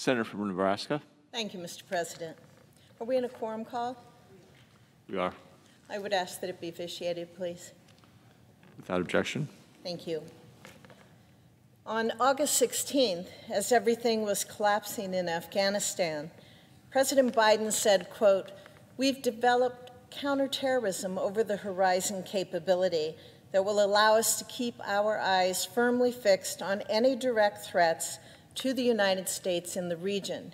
Senator from Nebraska. Thank you, Mr. President. Are we in a quorum call? We are. I would ask that it be officiated, please. Without objection. Thank you. On August 16th, as everything was collapsing in Afghanistan, President Biden said, quote, "We've developed counterterrorism over-the-horizon capability that will allow us to keep our eyes firmly fixed on any direct threats to the United States in the region,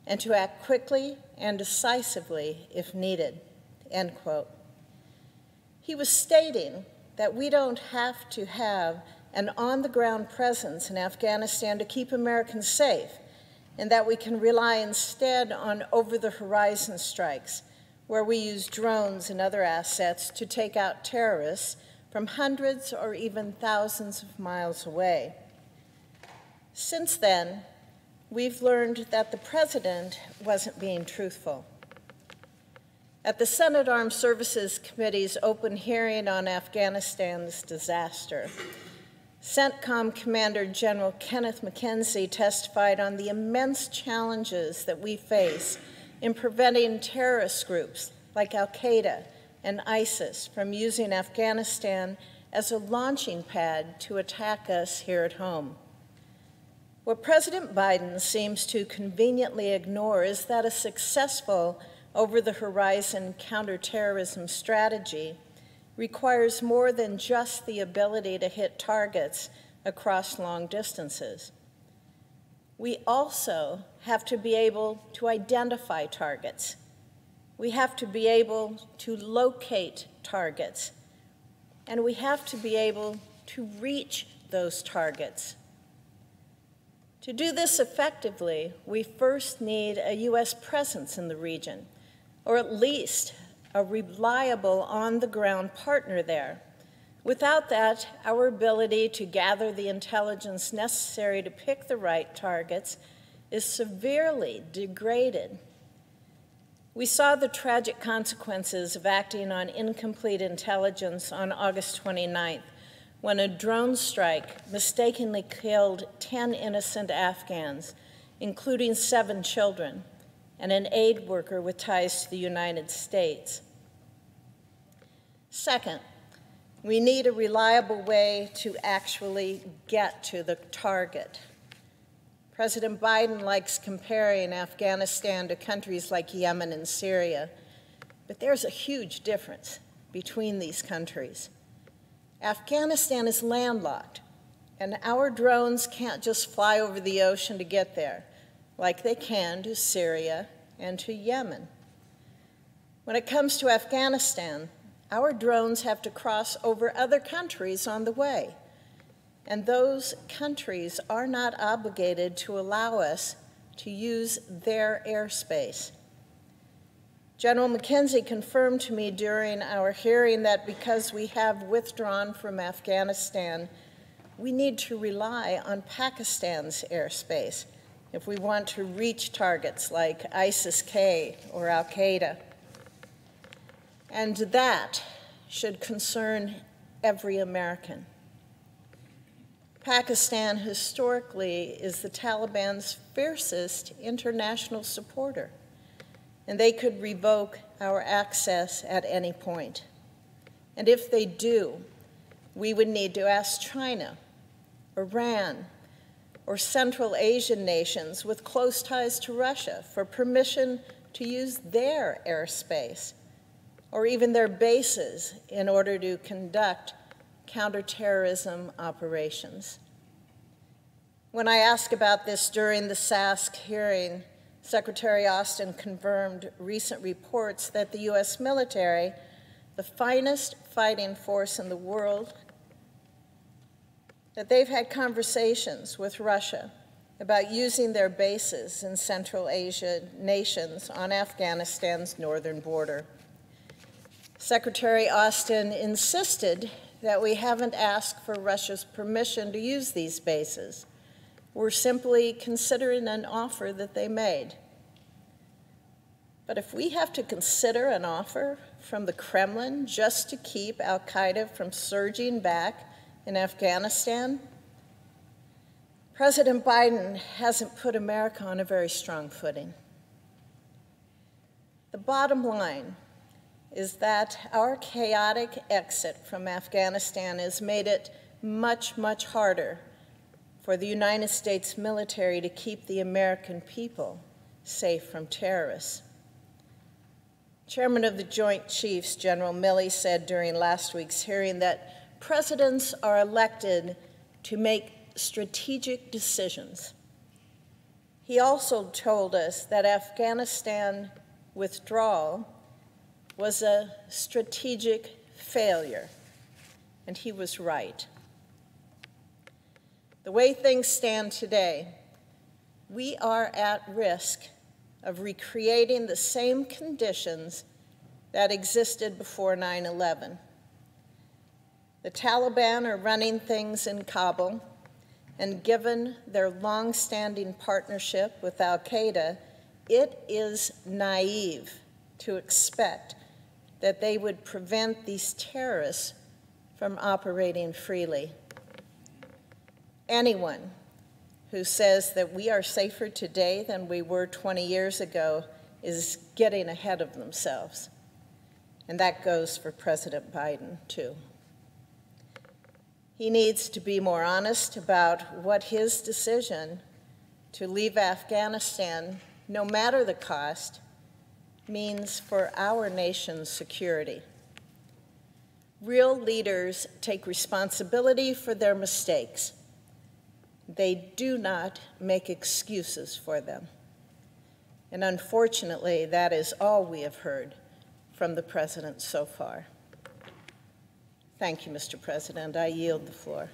and to act quickly and decisively if needed," end quote. He was stating that we don't have to have an on-the-ground presence in Afghanistan to keep Americans safe, and that we can rely instead on over-the-horizon strikes, where we use drones and other assets to take out terrorists from hundreds or even thousands of miles away. Since then, we've learned that the President wasn't being truthful. At the Senate Armed Services Committee's open hearing on Afghanistan's disaster, CENTCOM Commander General Kenneth McKenzie testified on the immense challenges that we face in preventing terrorist groups like Al-Qaeda and ISIS from using Afghanistan as a launching pad to attack us here at home. What President Biden seems to conveniently ignore is that a successful over-the-horizon counterterrorism strategy requires more than just the ability to hit targets across long distances. We also have to be able to identify targets. We have to be able to locate targets. And we have to be able to reach those targets. To do this effectively, we first need a U.S. presence in the region, or at least a reliable on-the-ground partner there. Without that, our ability to gather the intelligence necessary to pick the right targets is severely degraded. We saw the tragic consequences of acting on incomplete intelligence on August 29th, when a drone strike mistakenly killed 10 innocent Afghans, including 7 children, and an aid worker with ties to the United States. Second, we need a reliable way to actually get to the target. President Biden likes comparing Afghanistan to countries like Yemen and Syria, but there's a huge difference between these countries. Afghanistan is landlocked, and our drones can't just fly over the ocean to get there, like they can to Syria and to Yemen. When it comes to Afghanistan, our drones have to cross over other countries on the way, and those countries are not obligated to allow us to use their airspace. General McKenzie confirmed to me during our hearing that because we have withdrawn from Afghanistan, we need to rely on Pakistan's airspace if we want to reach targets like ISIS-K or Al-Qaeda. And that should concern every American. Pakistan historically is the Taliban's fiercest international supporter, and they could revoke our access at any point. And if they do, we would need to ask China, Iran, or Central Asian nations with close ties to Russia for permission to use their airspace or even their bases in order to conduct counterterrorism operations. When I asked about this during the SASC hearing, Secretary Austin confirmed recent reports that the U.S. military, the finest fighting force in the world, that they've had conversations with Russia about using their bases in Central Asia nations on Afghanistan's northern border. Secretary Austin insisted that we haven't asked for Russia's permission to use these bases. We're simply considering an offer that they made. But if we have to consider an offer from the Kremlin just to keep Al-Qaeda from surging back in Afghanistan, President Biden hasn't put America on a very strong footing. The bottom line is that our chaotic exit from Afghanistan has made it much, much harder for the United States military to keep the American people safe from terrorists. Chairman of the Joint Chiefs, General Milley, said during last week's hearing that presidents are elected to make strategic decisions. He also told us that Afghanistan withdrawal was a strategic failure, and he was right. The way things stand today, we are at risk of recreating the same conditions that existed before 9/11. The Taliban are running things in Kabul, and given their long-standing partnership with al-Qaeda, it is naive to expect that they would prevent these terrorists from operating freely. Anyone who says that we are safer today than we were 20 years ago is getting ahead of themselves. And that goes for President Biden, too. He needs to be more honest about what his decision to leave Afghanistan, no matter the cost, means for our nation's security. Real leaders take responsibility for their mistakes. They do not make excuses for them. And unfortunately, that is all we have heard from the president so far. Thank you, Mr. President. I yield the floor.